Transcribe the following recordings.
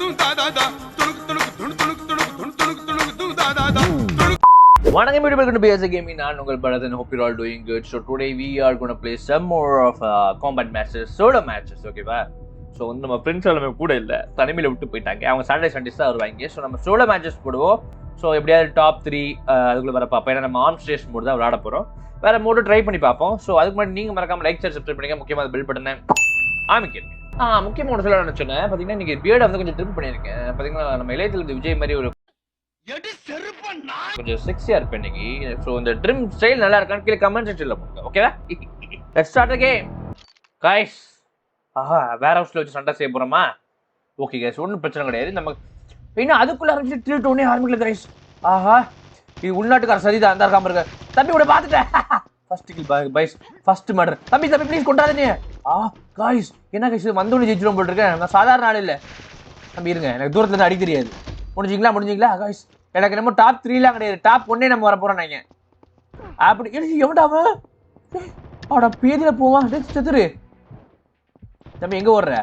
Welcome to BS Gaming. I am Bharat and hope you're all doing good. So today we are going to play some more of combat matches, solo matches, okay ba? So நம்ம friends எல்லாரும் கூட இல்ல, தனிமையில விட்டு போயிட்டாங்க. அவங்க Saturday Sundays தான் வருவாங்க. ஸோ நம்ம சோலோ மேட்சஸ் போடுவோம். ஸோ எப்படியாவது டாப் 3 அதுக்குள்ள வர பார்ப்போம். ஏன்னா நம்ம ஆர்ம் ஸ்டேஷன் போர்டு தான் விளையாட போகிறோம். வேற மோடு ட்ரை பண்ணி பார்ப்போம். ஸோ அதுக்கு முன்னாடி நீங்கள் மறக்காம லைக் ஷேர் சப்ஸ்கிரைப் பண்ணுங்க. முக்கியமாக பெல் பட்டனை ஆமிக்கிறேன். முக்கியமாக ஒன்று சொல்ல நினச்சோன்னே பார்த்தீங்கன்னா இன்றைக்கி பியர்டை வந்து கொஞ்சம் ட்ரிம் பண்ணியிருக்கேன். பார்த்தீங்கன்னா நம்ம இளையத்தில் விஜய் மாதிரி ஒரு கொஞ்சம் செக்ஸியா இருப்பேன் இன்னைக்கு. ஸோ இந்த ட்ரிம் ஸ்டைல் நல்லா இருக்கான்னு கீழே கமெண்ட் செக்ஷன்ல போடுங்க. ஓகேவா? Let's start the game guys. வேர் ஹவுஸ்ல வச்சு சண்டை செய்ய போறோமா? ஓகே गाइस, ஒன்றும் பிரச்சனை கிடையாது. நம்ம இன்னும் அதுக்குள்ள ஆரம்பிச்சு ட்ரீட் ஒன்னே ஆரம்பிக்கல गाइस. இது உள்நாட்டுக்கார சதிதான் அந்த இருக்காம இருக்க. தம்பி கூட பாத்துட்டேன். First kill guys, first murder. தம்பி ப்ளீஸ் கொண்டாதே. गाइस என்ன गाइस வந்தோனே ஜெயிச்சிரோம் போல இருக்கேன். நான் சாதாரண ஆள் இல்ல. தம்பி இருங்க, எனக்கு தூரத்துல இருந்து அடிக்க தெரியாது. முடிஞ்சிங்களா गाइस? எனக்கு நம்ம டாப் 3லாம் கிடையாது, டாப் 1 நம்ம வர போறோம். நாங்க அப்படி எவடாம அட பேதில போவான். செத்துரு தம்பி. எங்க ஓடுற?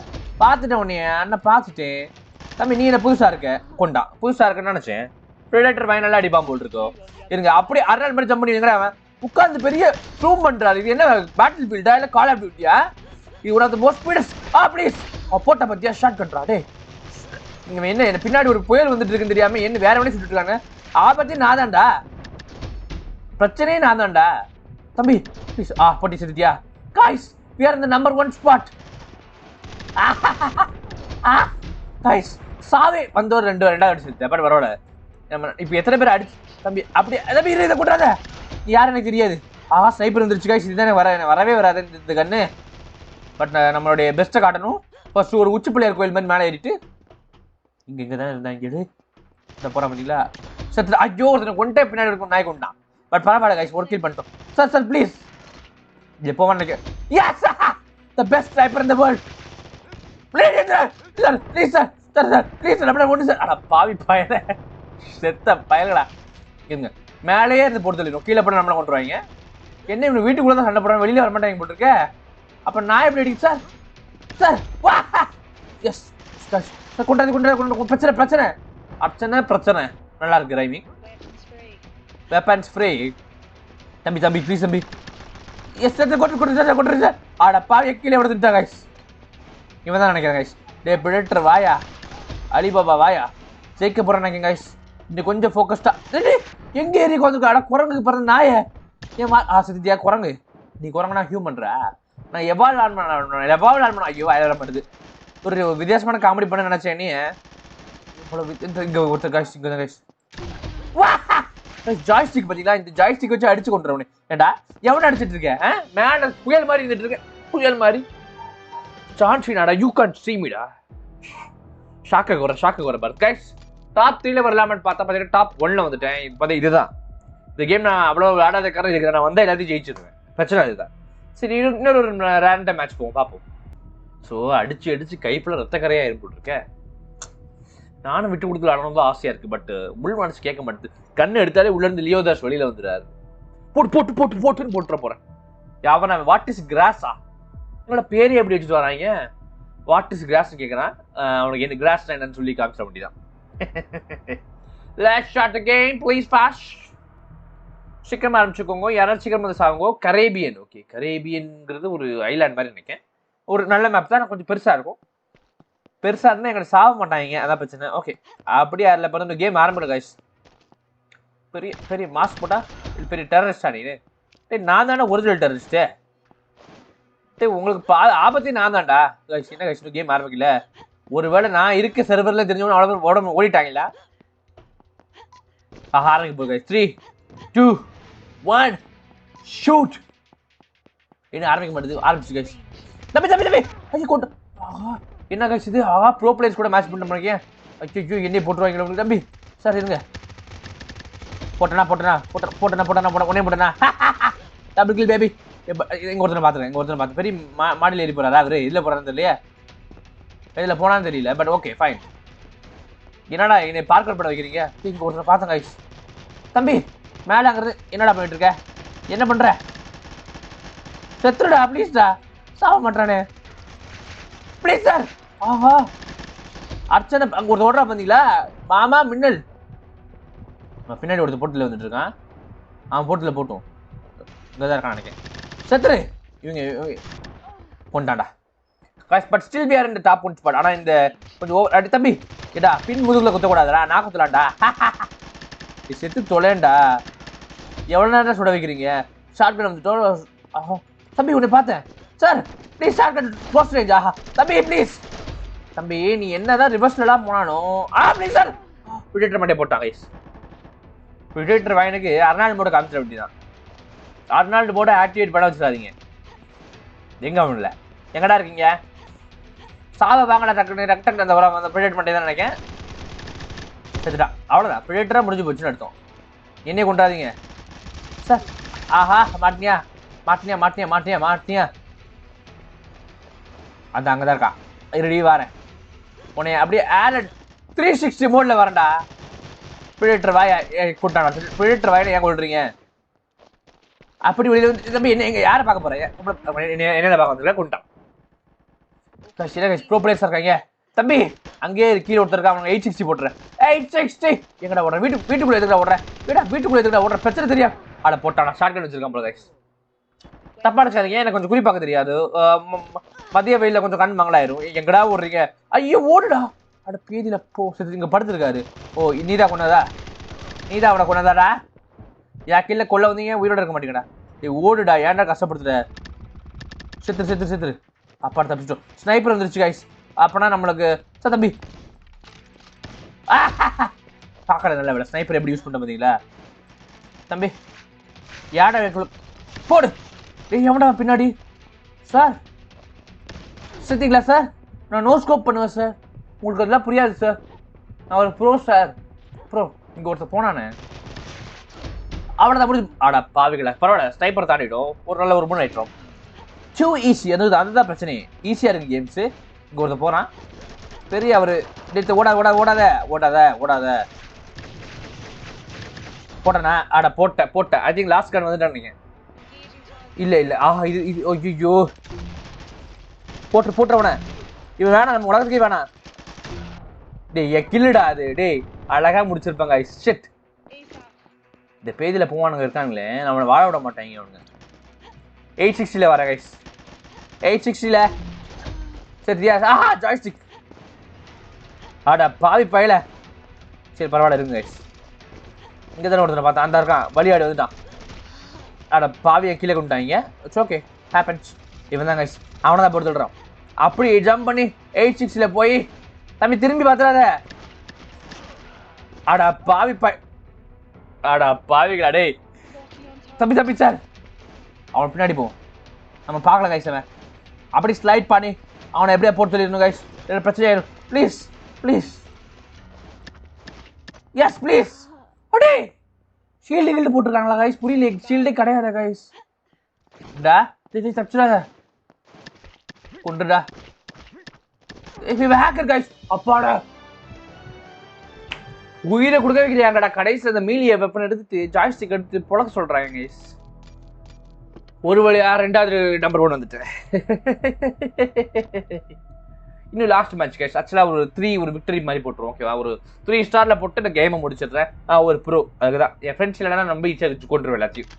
பார்த்துட்டேன் உன்னைய அண்ணன், பார்த்துட்டேன் தம்பி. நீ என்ன புதுசா இருக்க? கொண்டா புதுசா இருக்கன்னு நினைச்சேன். ப்ரெடேட்டர் ஃபைனலா அடிப்பான் போல் இருக்கோ. இருங்க அப்படியே அரை மாதிரி ஜம்ப் பண்ணி அவன் உட்கார்ந்து பெரிய ப்ரூவ் பண்றாரு. இது என்ன பேட்டில் ஃபீல்டா இல்ல கால் ஆஃப் டியூட்டியா? இது one of the most speedest. Please போட்ட பத்தியா ஷாட் கண்ட்ரா. டேய் இங்க என்ன பின்னாடி ஒரு புயல் வந்துட்டு இருக்குன்னு தெரியாம என்ன வேற வழி சுட்டுட்டு இருக்காங்க. ஆபத்தே நான் தான்டா, பிரச்சனையே நான் தான்டா. தம்பி ப்ளீஸ் போட்டி செத்துட்டியா? Guys we are in the number 1 spot. Guys சாவே வந்தோர் ரெண்டாவது அடிச்சிருச்சு. அப்படி வரோட நம்ம இப்போ எத்தனை பேர் அடிச்சு தம்பி? அப்படியே தம்பி இதை கூட்டாத. யாரும் எனக்கு தெரியாது. ஸ்னைப்பர் வந்துருச்சு गाइस. இதுதான் வரவே வராது இந்த கண்ணு. பட் நம்மளுடைய பெஸ்ட்டை காட்டணும். ஃபர்ஸ்ட் ஒரு உச்சி பிள்ளையார் கோயில் மாதிரி மேலே ஏறிட்டு இங்கே தான் இருந்தாங்க. இந்த போகிறா பார்த்தீங்களா? சார் ஐயோ ஒருத்தனை கொண்டே பின்னாடி இருக்கும் நாய் கொண்டான். பட் பரவாயில்ல गाइस, ஒரு கில் பண்ணிட்டோம். சார் ப்ளீஸ் எப்போ எனக்கு as the best sniper in the world. Please sir please நம்மள ஒன்று சார். அட பாவி பயலே, செத்த பயலடா. இருங்க மேலேயே இருந்து போட்டு தள்ளிடும், கீழே போட நம்மளை கொண்டுருவாங்க. என்ன இவனு வீட்டுக்குள்ளே தான் சண்டை போடுறாங்க, வெளியில் வர மாட்டாங்க போட்டுருக்க. அப்போ நான் எப்படி அடிக்கு சார்? சார் எஸ் கொண்டாது பிரச்சனை நல்லா இருக்கு ரைமிங். Weapons free. தம்பி ப்ளீஸ் தம்பி. எஸ் கொண்டு சார். ஆட பாவி கீழே விடுத்துட்டா गाइस. இவன் தான் நினைக்கிறேன் गाइस. டே பிரெடேட்டர் வாயா, அலிபாபா வாயா, ஜெயிக்க போறேன் நினைக்கிறேன் गाइस. இன்னும் கொஞ்சம் ஃபோக்கஸ்டா. எங்க ஏறி கொஞ்சம் அட குரங்குக்கு பிறந்த நாய ஏன் சத்தியா குரங்கு? நீ குரங்குனா ஹியூமன்ரா? நான் எவால்வ் ஆன் பண்ண ஐயோ வயல பண்ணுது. ஒரு வித்தியாசமான காமெடி பண்ண நினைச்சேன். நீ இங்க ஒருத்தர் गाइस இங்க गाइस ஜாய்ஸ்டிக் பார்த்தீங்களா? இந்த ஜாய்ஸ்டிக் வச்சு அடிச்சு கொண்டுறவனே. ஏண்டா எவனை அடிச்சிட்டு இருக்கேன்? மேல புயல் மாதிரி இருந்துட்டு இருக்கேன், புயல் மாதிரி. சான்ஸ்டா யூ கான்ட் சீ மீடா. ஷாக்க குற பாரு गाइस. டாப் 3ல வரலாம்னு பார்த்தீங்கன்னா டாப் 1ல வந்துட்டேன். இப்போ இதுதான் இந்த கேம். நான் அவ்வளோ விளையாடாத காரணம் இதுக்கு. நான் வந்தால் எல்லாத்தையும் ஜெயிச்சிருவேன். பிரச்சனை இதுதான். சரி இன்னொரு ரேண்டம் மேட்ச் போவோம், பார்ப்போம். ஸோ அடிச்சு கைப்பில் ரத்த கரையாக ஏற்பட்டுருக்கேன். நானும் விட்டு கொடுத்து விளாடணும் தான் ஆசையாக இருக்குது. பட் உள் மனசு கேட்க மாட்டேது. கண்ணு எடுத்தாலே உள்ளேருந்து லியோதாஸ் வெளியில் வந்துடுறாரு. போட்டுன்னு போட்டுற போகிறேன். யாவன் வாட் இஸ் கிராஸா? என்னோட பேரே எப்படி வச்சுட்டு வராங்க? வாட் இஸ் கிராஸ்ன்னு கேட்குறான். அவனுக்கு என்ன கிராஸ் என்னன்னு சொல்லி காமிச்சிட வேண்டியதான். Let's start the game please fast. சீக்கிரமாக ஆரம்பிச்சுக்கோங்க. யாராவது சீக்கிரம் வந்து சாகுங்க. கரேபியன். ஓகே, கரேபியன்ங்கிறது ஒரு ஐலாண்ட் மாதிரி நினைக்கிறேன். ஒரு நல்ல மேப் தான், கொஞ்சம் பெருசாக இருக்கும். பெருசாக இருந்தால் எங்களை சாக மாட்டாங்க, அதான் பிரச்சனை. ஓகே அப்படியே அதில் பிறந்த கேம் ஆரம்பிடும் गाइस. பெரிய மாஸ்க் போட்டா இது பெரிய டெரரிஸ்டா? நீ நான் தானே ஒரிஜினல் டெரரிஸ்ட்டு. உங்களுக்கு ஆபத்தே நான் தான்டா गाइस. என்ன गाइस கேம் ஆரம்பிக்கல? ஒருவேளை நான் இருக்க சர்வரில் தெரிஞ்சவங்க அவ்வளோ பேர் உடம்பு ஓடிட்டாங்களா? ஆரம்பிக்க போகுது गाइस. 3 2 1 ஷூட். என்ன ஆரம்பிக்க மாட்டேது. ஆரம்பிச்சு गाइस. தம்பி ஐயோ கொண்டு. என்ன गाइस இது? ப்ரோ பிளேயர்ஸ் கூட மேட்ச் பண்ண மாட்டேங்க. ஐயோ என்னைய போட்டுருவாங்க உங்களுக்கு. தம்பி சார் இருங்க. போட்டனா ஒன்னே போட்டனா. Double kill baby. எங்க ஒருத்தனை பார்த்து பெரிய மாடியில் ஏறி போறாரா அவரு? இதில் போறான்னு தெரியலையா, இதில் போனான்னு தெரியல. But okay fine. என்னடா என்னை பார்க்கர் பண்ண வைக்கிறீங்க? இங்கே ஒருத்தனை பார்த்தேன் गाइस. தம்பி மேலே அங்கிறது என்னடா பண்ணிட்டு இருக்க? என்ன பண்ற? செத்துடா ப்ளீஸ்டா. சாவ மாட்டானே ப்ளீஸ் சார். அர்ச்சனை அங்க ஒரு ஓடுறா பாத்தீங்களா மாமா மின்னல் பின்னாடி ஒருத்தர் போட்டில் வந்துட்டு இருக்கான் அவன் போட்டில் போட்டும் இங்கே தான் இருக்கான் நினைக்கிறேன் செத்துரு இவங்க கொண்டாண்டா பட் ஸ்டில் பிஆர் இந்த டாப் ஒன் ஸ்பாட் ஆனால் இந்த கொஞ்சம் அடி தம்பி ஏடா பின் முதுகுல குத்தக்கூடாதுடா நான் குத்தலாம்டா செத்து தொலைண்டா எவ்வளோ நேரம் சுட வைக்கிறீங்க ஷார்ட் கன் வந்துட்டோம் தம்பி உன்னை பார்த்தேன் sir please shotgun close range தம்பி ப்ளீஸ் தம்பி நீ என்னதான் ரிவர்ஸ்லாம் போனாலும் ப்ளீஸ் சார் பிடிட்டர் மண்டே போட்டாங்க கைஸ் பிடிட்டர் வாங்கினுக்கு அர்னால்டு மோட காமிச்சிட வேண்டியதான் அர்னால்டு மோட ஆக்டிவேட் பண்ண வச்சுக்காதீங்க எங்க அவன் இல்லை எங்கடா இருக்கீங்க சாவை வாங்கடா டக்கு அந்த வர அந்த பிடிட்டர் மண்டே தான் நினைக்கிறேன் செத்துட்டா அவ்வளோதான் பிடிட்டராக முடிஞ்சு போச்சுன்னு அர்த்தம் என்னைய கொண்டாதீங்க சார் ஆஹா மாட்டினியா மாட்டினியா மாட்டினியா மாட்டினியா மாட்டினியா அந்த அங்கே தான் இருக்கா ரெடி வரேன் உன்னை அப்படியே ஆலட் 360 மோடில் வரேன்டா பிடிட்டர் வாயா கூட்டானா பிடிட்டர் வாயில ஏன் கொள்றீங்க அப்படி வெளியில் வந்து தம்பி என்ன எங்க யாரை பார்க்க போறேன் என்ன பார்க்க வந்துருக்கேன் கொண்டான் ப்ரோ பிளேயர்ஸ் இருக்காங்க தம்பி அங்கேயே கீழே ஒருத்தர் இருக்கா அவங்க 860 போட்டுறேன் 860 எங்கடா ஓடுறேன் வீட்டுக்குள்ளே எதுக்குடா ஓடுறேன் வீட்டுக்குள்ளே எதுக்குடா ஓடுறேன் பிரச்சனை தெரியாது அட போட்டானா ஷார்ட் கன் வச்சிருக்கான் ப்ரோ கைஸ் தப்பா நினைச்சாதீங்க எனக்கு கொஞ்சம் குறி பார்க்க தெரியாது மதிய வெயில கொஞ்சம் கண் மங்களாயிரும் எங்கடா ஓடுறீங்க ஐயோ ஓடுடா அட பேதியில போ செத்து இங்க படுத்துருக்காரு ஓ நீதான் கொண்டாதா நீதான் அவனை கொண்டாதாடா யா கீழே கொல்ல வந்தீங்க உயிரோட இருக்க மாட்டீங்கடா ஏய் ஓடுடா ஏன்டா கஷ்டப்படுத்துற செத்துரு அப்பா தப்பிச்சிட்டோம் ஸ்னைப்பர் வந்துருச்சு கைஸ் அப்பனா நம்மளுக்கு சார் தம்பி பார்க்கற நல்ல வேலை ஸ்னைப்பர் எப்படி யூஸ் பண்ண பார்த்தீங்களா தம்பி யாடா போடு ஏய் எவன்டா பின்னாடி சார் செத்தீங்களா சார் நான் நோ ஸ்கோப் பண்ணுவேன் சார் உங்களுக்கு அதெல்லாம் புரியாது சார் நான் ஒரு ப்ரோ சார் ப்ரோ இங்கே ஒருத்தர் போனானே அவனை தான் முடிஞ்சு ஆடா பாவிகளை பரவாயில்ல ஸ்னைப்பர் தாண்டிட்டோம் ஒரு நல்ல ஒரு மூணு ஆயிட்டோம் டூ ஈஸி அதுதான் பிரச்சனை ஈஸியாக இருக்குது கேம்ஸு இங்கே ஒருத்தர் போகிறான் பெரிய அவர் நேற்று ஓடாத போட்டேண்ணா ஆடா போட்டேன் ஐ திங்க் லாஸ்ட் கன் வந்துட்டான் நீங்கள் இல்லை இது ஐயோ போட்டுறவன இவன் வேணாம் நம்ம உலகத்துக்கே வேணாம் டேய் கில்லுடா அது டேய் அழகா முடிச்சிருப்பாங்க ஷிட் இந்த பேஜில் போவானுங்க இருக்காங்களே நம்மளை வாழ விட மாட்டாங்க அவனுங்க 860 வர கைஸ் 860 சரியா ஜாய்ஸ்டிக் ஆடா பாவி பயில சரி பரவாயில்ல இருங்க கைஸ் இங்கே தானே ஒருத்தனை பார்த்தா அந்த இருக்கான் பலியாடி வந்துட்டான் அட பாவியை கீழே கொண்டுட்டாங்க இட்ஸ் ஓகே ஹேப்பன்ஸ் இவன் தான் கைஸ் அவனை தான் பொறுத்து விடுறான் அப்படி ஜம்ப் பண்ணி 860 போய் தம்பி திரும்பி பார்த்துடாத அடா பாவிகளா டேய் தம்பி சார் அவன் பின்னாடி போவோம் நம்ம பார்க்கல கைஸ் அவன் அப்படி ஸ்லைட் பண்ணி அவனை எப்படியா போட்டு சொல்லிடணும் கைஸ் பிரச்சனை ஆயிடும் ப்ளீஸ் எஸ் ப்ளீஸ் அடே ஷீல்டு போட்டிருக்காங்களா கைஸ் புரியல ஷீல்டே கிடையாது கைஸ் டா தப்பிச்சிடாத கொண்டுடா ஹேக்கர் கைஸ் அப்பாடா உயிரை கொடுக்க வைக்கிறாங்கடா கடைசி அந்த மீலிய வெப்பன் எடுத்து ஜாய்ஸ்டிக் எடுத்து புழக்க சொல்றாங்க கைஸ் ஒரு வழியா 2வது நம்பர் 1 வந்துட்டேன் இன்னும் லாஸ்ட் மேட்ச் கைஸ் ஆக்சுவலாக ஒரு விக்டரி மாதிரி போட்டுருவோம் ஓகேவா ஒரு 3 ஸ்டார்ல போட்டு இந்த கேமை முடிச்சிடுறேன் ஒரு ப்ரோ அதுக்குதான் என் ஃப்ரெண்ட்ஸ் இல்லைனா நம்ம ஈஸியாக வச்சு கொண்டுருவேன் எல்லாத்தையும்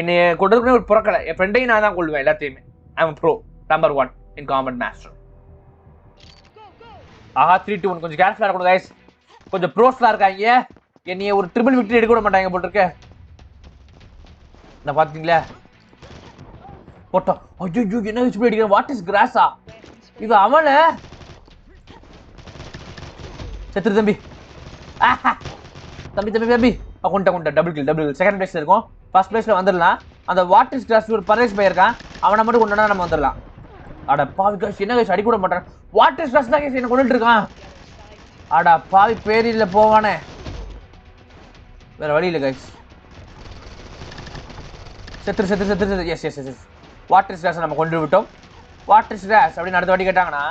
என்னை கொண்டு ஒரு புறக்கலை என் ஃப்ரெண்டையும் நான் தான் கொள்வேன் எல்லாத்தையுமே I'm bro number 1 in common master 3-2-1 கொஞ்சம் கேர்ஃபுல்லாக இருக்கணும் கைஸ் கொஞ்சம் ப்ரோஸ்லாம் இருக்காங்க என்னைய ஒரு ட்ரிபிள் விக்டரி எடுக்க விட மாட்டாங்க போட்டிருக்க நான் பார்த்தீங்களா போட்டோம் ஐயோ என்ன வச்சு அடிக்கிறேன் வாட் இஸ் கிராஸா இது அவன செத்துரு தம்பி தம்பி கொண்ட டபுள் கில் செகண்ட் பிளேஸ்ல இருக்கும் ஃபர்ஸ்ட் பிளேஸ்ல வந்துடலாம் அந்த வாட் இஸ் கிராஸ் ஒரு பரேஷ் பை இருக்கான் அவனை மட்டும் கொண்டா நம்ம வந்துடலாம் அட பாவி கைஸ் என்ன கைஸ் அடி கூட மாட்டான் வாட் இஸ் கிராஸ் தான் கைஸ் என்ன கொண்டுட்டு இருக்கான் அட பாவி பேரில போவானே வேற வழி இல்லை கைஸ் செத்துரு எஸ் வாட் இஸ் கிராஸ் நம்ம கொண்டு விட்டோம் வாட் இஸ் கிராஸ் அப்படின்னு அடுத்த வாட்டி கேட்டாங்கன்னா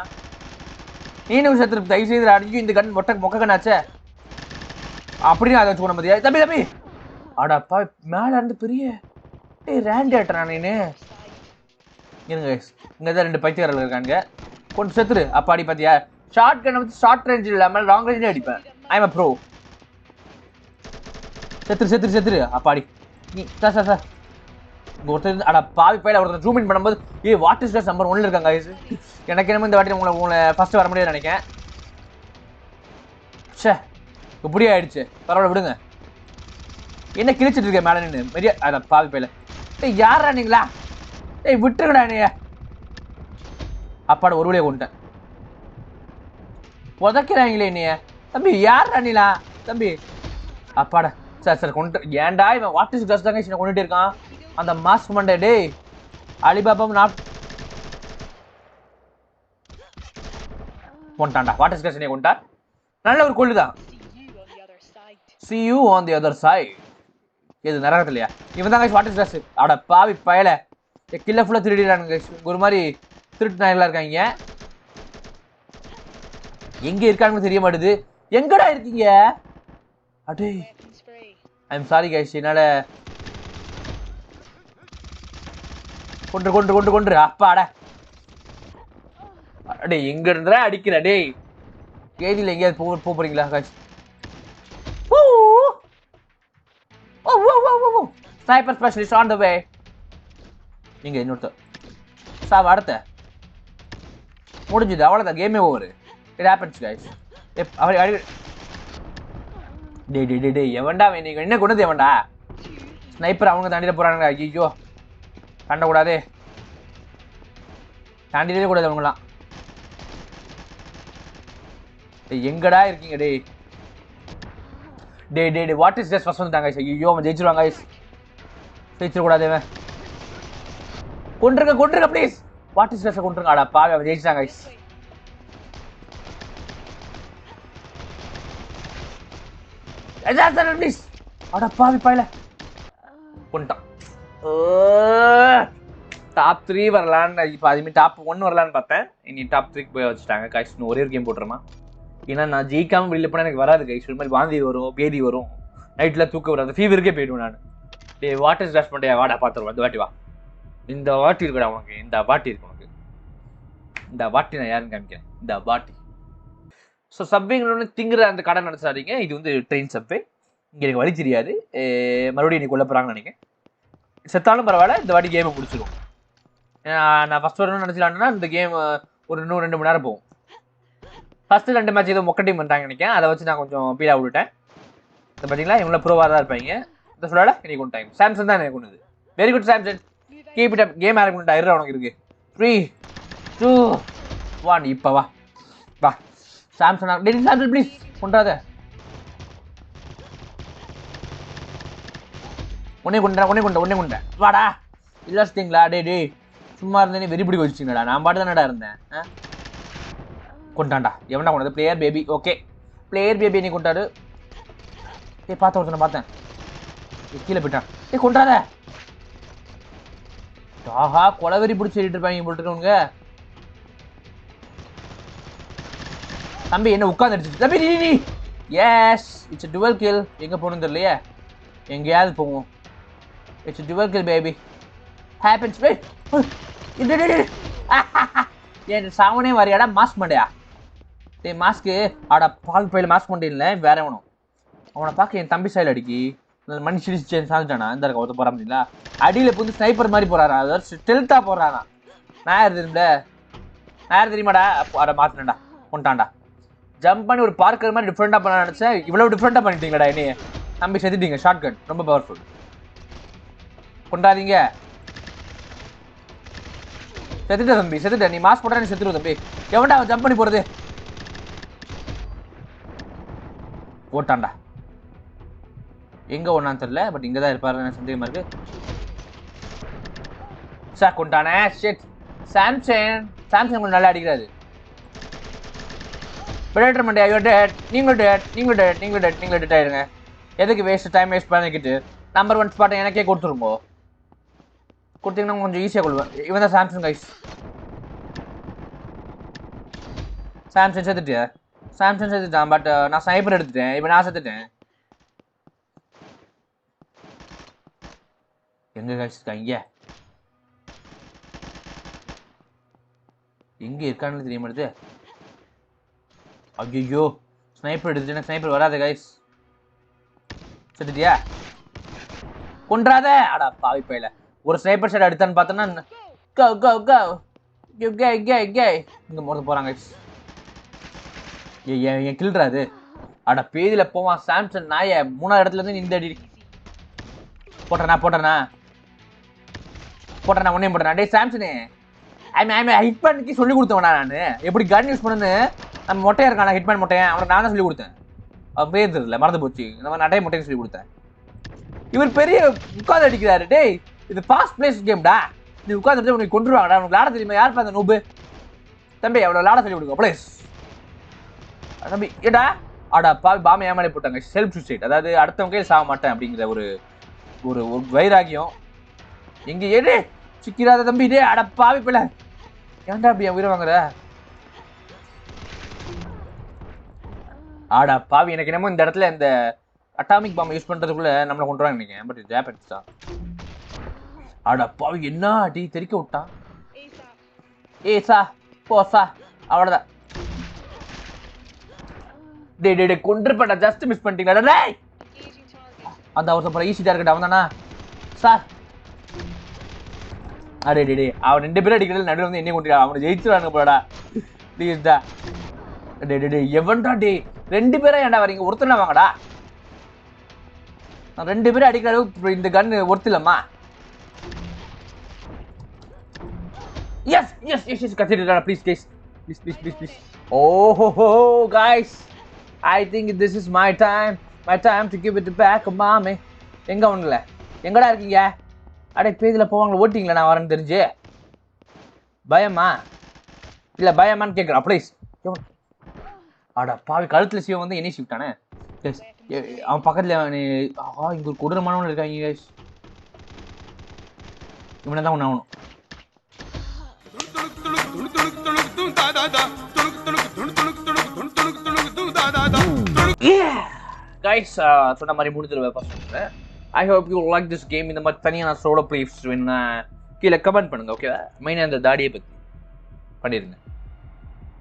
நீனும் செத்துரு தயவு செய்து அடிக்கும் இந்த கண் மொக்க கண்ணாச்சே அப்படின்னு அதை வச்சுக்கணும் மதியா தம்பி அடப்பா மேலே இருந்து பெரிய ரேண்டி ஆட்டுறா நீனு இருங்க கைஸ் இங்கே தான் 2 பைத்தியக்காரர்கள் இருக்காங்க கொஞ்சம் செத்துரு அப்பாடி பார்த்தியா ஷார்ட் கன் வந்து ஷார்ட் ரேஞ்ச் இல்லாம லாங் ரேஞ்சில் அடிப்பேன். I am bro. செத்துரு அப்பாடி. நீ சார் ஒருத்தர் அட பாவி பையில ஒருத்தர் ஜூம் இன் பண்ணும்போது வாட் இஸ் நம்பர் 1ல இருக்காங்க guys. எனக்கு என்னமோ இந்த வாட்டி உங்களை ஃபர்ஸ்ட் வர முடியாது நினைக்கிறேன். ச்சே இப்படி ஆயிடுச்சு. பரவாயில்ல விடுங்க. என்ன கிழிச்சிட்டு இருக்க மேல நின்று மெரியா அட பாவி பையில. யாரா நீங்களா? விட்டுருக்கடா நீ. அப்பாட ஒரு வழியை கொண்டுட்டேன். உதக்கிறாங்களே நீ தம்பி. யாரா நீலா தம்பி? அப்பாடா சார் கொண்டு. ஏன்டா இவன் வாட் இஸ் கிளாஸ் தாங்க கொண்டுட்டு இருக்கான் அந்த மாஸ்க் மண்டே. டேய் அலிபாபா நான் கொண்டான்டா. வாட் இஸ் கிளாஸ் கொண்டா. நல்ல ஒரு கொள்ளுதான். see you on the other side. இது நரகத்திலையா? இவன் தான் வாட் இஸ் கிளாஸ். அட பாவி பயல. கில்ல ஃபுல்லா திருடிறானுங்க. ஒரு மாதிரி திருட்டு நாயெல்லாம் இருக்காங்க. எங்க இருக்காங்கன்னு தெரிய மாட்டேது. எங்கடா இருக்கீங்க? அடே ஐ எம் சாரி கைஸ். என்னால கொண்டு அப்பாடா. அடே எங்க இருந்தா அடிக்கிற. டேய் கேதியில் எங்கேயாவது போறீங்களா guys? Sniper specialist on the way. நீங்க இன்னொருத்த சாவ அடுத்த முடிஞ்சது. அவ்வளோதான். கேமே ஓவர். It happens guys. டே எவன்டா நீங்க என்ன கொண்டது? எவன்டா ஸ்னைப்பர்? அவங்க தாண்டிட போறாங்க. ஐயோ தாண்டக்கூடாது. தாண்டிடவே கூடாது அவங்களாம். எங்கடா இருக்கீங்க? டே வாட் இஸ் திஸ் ஃபர்ஸ்ட் வந்துட்டாங்க. ஐயோ அவன் ஜெயிச்சிருவாங்க. ஜெயிச்சிடக்கூடாது. இவன் கொண்டுருங்க ப்ளீஸ். வாட் இஸ் திஸ் கொண்டுருங்க. அடா பாவி அவன் ஜெயிச்சிட்டாங்க. ப்ளீஸ். அட பாவி பாயில கொண்டான். டாப் 3 வரலான்னு இப்போ அதுமாரி டாப் 1 வரலான்னு பார்த்தேன். இனி டாப் 3 போய் வச்சுட்டாங்க கைஸ். ஒரே ஒரு கேம் போட்டுருமா? ஏன்னா நான் ஜெயிக்காமல் வெளியில் போனால் எனக்கு வராது கைஸ். ஒரு மாதிரி வாந்தி வரும், பேதி வரும், நைட்டில் தூக்க வராது, ஃபீவருக்கே போயிடுவேன் நான். டே வாட்டர் ஸ்டாஷ் பண்ணிட்டே வாடா பார்த்துருவோம். இந்த வாட்டி வா. இந்த வாட்டி இருக்குடா உனக்கு. இந்த வாட்டி இருக்கு உனக்கு. இந்த வாட்டி நான் யாருன்னு காமிக்கிறேன். இந்த வாட்டி. ஸோ சப்வேங்கன்னு திங்குற அந்த கடை நினச்சாதீங்க. இது வந்து ட்ரெயின் சப்வே. இங்கே எனக்கு வழி தெரியாது. மறுபடியும் நீ கொல்ல போகிறாங்கன்னு நினைக்கிறேன். செத்தாலும் பரவாயில்ல. இந்த வாட்டி கேமை முடிச்சிடும். நான் ஃபஸ்ட் வரணும்னு நினச்சிலான்னா இந்த கேம் ஒரு 2 மணி நேரம் போகும். ஃபஸ்ட்டு 2 மேட்ச் ஏதோ மொக்க டீம் பண்ணிட்டாங்க நினைக்கிறேன். அதை வச்சு நான் கொஞ்சம் பீடாக விட்டுட்டேன். இதை பார்த்தீங்களா இவங்கள ப்ரோவாக தான் இருப்பாங்க. இந்த சொல்லல எனக்கு கொண்டு டைம். சாம்சங் தான் எனக்கு கொண்டுது. Very good Samsung. Keep it up. Game ஆரம்பி கொண்டு ஆயிரம் உனக்கு இருக்கு. 3 2 1 இப்போ வா வா சாம்சங். டெய்லி சாம்சங் ப்ளீஸ் கொண்டாத. உடனே கொண்டேன் வாடா. இல்லாச்சிங்களா? டே சும்மா இருந்தேனே வெறி பிடிக்க வச்சுங்களா? நான் பாட்டு தானடா இருந்தேன். கொண்டாண்டா. எவனா கொண்டது? Player baby. Okay player baby நீ கொண்டாடு. பார்த்த ஒருத்தனை பார்த்தேன். கீழே போயிட்டான். கொண்டாத. ஆஹா கொலவெறி பிடிச்சி இருப்பாங்க போட்டுருக்கவங்க. தம்பி என்ன உட்காந்துடுச்சு தம்பி நீ. Yes it's double kill. எங்கே போகணும்னு தெரியலையே. எங்கேயாவது போவோம். It's double kill baby. Happens. என் சாவனே வரையாடா மாஸ்க் மண்டையா? மாஸ்க்கு ஆடா பால் பையில மாஸ்க் மண்டே இல்லை வேற எவனும். அவனை பார்க்க என் தம்பி ஸ்டைல் அடிக்கி மணி சிடிச்சு சாஞ்சானா. இந்த இருக்க ஒருத்த போறா முடியல. அடியில் புது ஸ்னைப்பர் மாதிரி போறாரா? அதாவது ஸ்டெல்த்தா போடுறானா? நான் யார் தெரியுமாடா? அட மாத்தினடா கொண்டாண்டா. ஜம்ப் பண்ணி ஒரு பார்க்கர் மாதிரி டிஃப்ரெண்டாக பண்ண நினச்சேன். இவ்வளோ டிஃப்ரெண்டாக பண்ணிட்டீங்கடா என்னைய. தம்பி செத்துட்டீங்க. ஷார்ட் கட் ரொம்ப பவர்ஃபுல். கொண்டாதீங்க. செத்துட்ட தம்பி செத்துட்ட. நீ மாஸ்க் போட்டா நீ செத்துருவ தம்பி. எவன்டா அவன் ஜம்ப் பண்ணி போகிறது? ஓட்டாண்டா. எங்கே ஒன்றான்னு தெரியல. பட் இங்கே தான் இருப்பாரு சந்தேகமாக இருக்கு. Sir கொண்டானே shit. சாம்சங் கொஞ்சம் நல்லா அடிக்கிறாரு. பிளேட்டர் மண்டே ஐயோ டேட். நீங்கள் டேட் ஆயிடுங்க. எதுக்கு டைம் வேஸ்ட் பண்ணிக்கிட்டு நம்பர் 1 ஸ்பாட்டை எனக்கே கொடுத்துருங்கோ. கொடுத்தீங்கன்னா கொஞ்சம் ஈஸியாக கொள்வேன். இவன் தான் சாம்சங் கைஸ். சாம்சங் செத்துட்டான். பட் நான் ஸ்னைப்பர் எடுத்துட்டேன். இப்போ நான் செத்துட்டேன். எங்கே கைஸ் இருக்காங்க? எங்கே இருக்கான்னு தெரிய மாட்டேது. ஐயோ ஸ்னைப்பர் எடுத்துட்டு ஸ்னைப்பர் வராது கைஸ். செத்துட்டியா? கொன்றாத. அடா பாவி பையில ஒரு ஸ்னைப்பர் ஷாட் எடுத்தான்னு பார்த்தோன்னா கோ கோ கோ கே கே கே இங்கே மோத போகிறாங்க கைஸ். ஏன் கில்றாது? அட பேதியில் போவான் சாம்சன் நாய 3வது இடத்துல இருந்து இந்த அடி போட்டேனா உன்னையும் போட்டேனா? டே சாம்சனு ஹிட்மேனுக்கு சொல்லி கொடுத்தவனா நான் எப்படி கன் யூஸ் பண்ணுன்னு. நம்ம மொட்டையா இருக்கான ஹிட்மேன் மொட்டையன் அவனுக்கு நான் தான் சொல்லி கொடுத்தேன். அவன் பேர் தெரியல மறந்து போச்சு. இந்த மாதிரி நடைய மொட்டையும் சொல்லி கொடுத்தேன். இவர் பெரிய உட்காந்து அடிக்கிறாரு. டேய் இது ஃபாஸ்ட் பிளேஸ் கேம்டா. நீ உட்காந்து உனக்கு கொண்டுருவாங்கடா. உனக்கு விளாட தெரியுமா? யார் அந்த நூபு தம்பி அவ்வளோ விளாட சொல்லி கொடுங்க ப்ளீஸ் தம்பி. ஏடா அடா பாவி பாமை ஏமாலே போட்டாங்க. செல்ஃப் சூசைட், அதாவது அடுத்தவங்க கையில் சாக மாட்டேன் அப்படிங்கிற ஒரு ஒரு வைராகியம். எங்க ஏடே சிக்கிறாத தம்பி. டே அட பாவி பிள்ளை ஏன்டா அப்படி உயிரை வாங்குற? ஆடா பாவி எனக்கு என்னமோ இந்த இடத்துல இந்த அட்டாமிக் பாம்பை யூஸ் பண்றதுக்குள்ள நம்மளை கொண்டுறாங்க நினைக்கிறேன். பட் ஜாப்பன்ஸ் தான். ஆடா பாவி என்ன அடி தெறிக்க விட்டான். ஏசா போசா அவ்வளோதான். டே டே டே கொண்டிருப்பா. ஜஸ்ட் மிஸ் பண்ணிட்டீங்களா? டேய் அந்த அவசரம் போல ஈஸியா இருக்கட்டும். அவன் தானா சார்? அடே டே டே அவன் 2 பேரும் அடிக்கிறது நடுவில் வந்து என்னையும் கொண்டுடா. அவனை ஜெயிச்சுறானுங்க போலடா. ப்ளீஸ் டா. டே டே டே எவன்டா? டே 2 பேரா ஏன்டா வரீங்க? ஒருத்தனா வாங்கடா. நான் 2 பேரும் அடிக்கிற அளவுக்கு இந்த கன் ஒருத்தில்லம்மா. எஸ் எஸ் எஸ் எஸ் கத்திடுடா ப்ளீஸ் கைஸ். ப்ளீஸ். ஓஹோ guys, I think this is my time to give it back மாமே. எங்க அவனுங்கள எங்கடா இருக்கீங்க? அடே பேதியில் போவாங்களா? ஓட்டிங்களா நான் வரேன்னு தெரிஞ்சு? பயமா இல்லை பயமான்னு கேட்குறேன் ப்ளீஸ். அடா பாவி கழுத்தில் சிவன் வந்து என்னை ஷிஃப்டானே. அவன் பக்கத்தில் இங்கே ஒரு கொடூரமானவன் இருக்காங்க கைஸ். இவனை தான் ஒன்று ஆகணும். கைஸ் சொன்ன மாதிரி முடிஞ்சிருவேன் first. I hope you like this game. இந்த மாதிரி தனியாக நான் சோலோ பிளேஸ் வேணும்னா கீழே கமெண்ட் பண்ணுங்க. ஓகேவா? மெயினாக இந்த தாடியை பற்றி பண்ணிடுங்க.